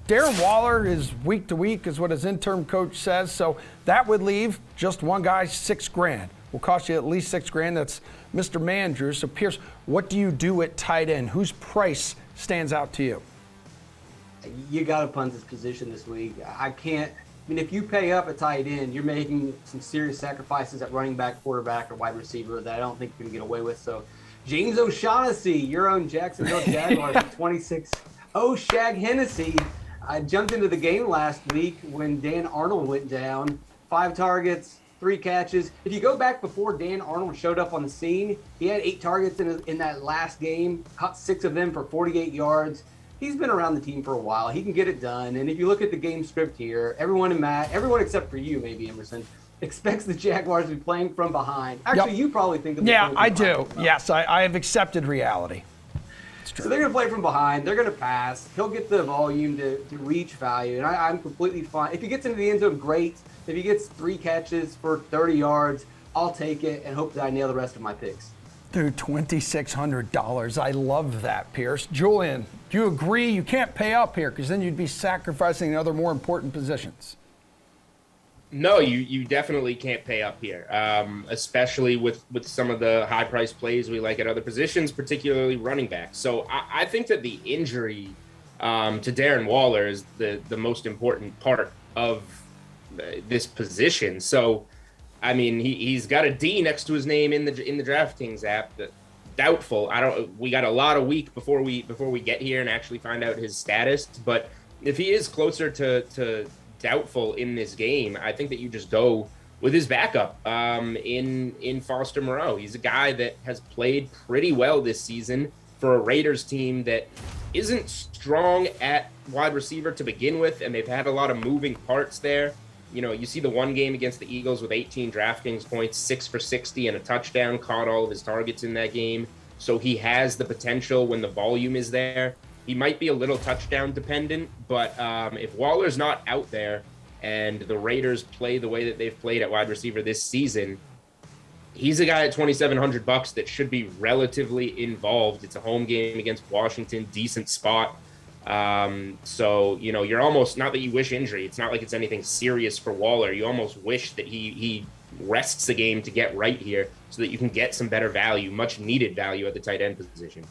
Darren Waller is week to week, is what his interim coach says. So that would leave just one guy $6,000. Will cost you at least $6,000. That's Mr. Mandrew. So Pearce, what do you do at tight end? Whose price stands out to you? You got to punt this position this week. If you pay up at tight end, you're making some serious sacrifices at running back, quarterback, or wide receiver that I don't think you're going to get away with. So James O'Shaughnessy, your own Jacksonville Jaguars at 26. O'Shag Hennessy. I jumped into the game last week when Dan Arnold went down. 5 targets, 3 catches. If you go back before Dan Arnold showed up on the scene, he had 8 targets in that last game, caught 6 of them for 48 yards. He's been around the team for a while. He can get it done. And if you look at the game script here, everyone except for you, maybe, Emerson, expects the Jaguars to be playing from behind. Actually, You probably think that. Yeah, I do. Yes, I have accepted reality. So they're going to play from behind. They're going to pass. He'll get the volume to reach value. And I'm completely fine. If he gets into the end zone, great. If he gets 3 catches for 30 yards, I'll take it and hope that I nail the rest of my picks. Dude, $2,600. I love that, Pearce. Julian, do you agree you can't pay up here because then you'd be sacrificing other more important positions? No, you definitely can't pay up here, especially with some of the high-priced plays we like at other positions, particularly running back. So I think that the injury to Darren Waller is the most important part of this position. So, I mean, he's got a D next to his name in the DraftKings app. Doubtful. We got a lot of week before we get here and actually find out his status. But if he is closer to doubtful in this game, I think that you just go with his backup in Foster Moreau. He's a guy that has played pretty well this season for a Raiders team that isn't strong at wide receiver to begin with, and they've had a lot of moving parts there. You know, you see the one game against the Eagles with 18 DraftKings points, 6 for 60 and a touchdown, caught all of his targets in that game. So he has the potential when the volume is there. He might be a little touchdown dependent, but if Waller's not out there and the Raiders play the way that they've played at wide receiver this season, he's a guy at $2,700 that should be relatively involved. It's a home game against Washington, decent spot. So, you know, you're almost, not that you wish injury, it's not like it's anything serious for Waller. You almost wish that he rests the game to get right here so that you can get some better value, much needed value at the tight end position.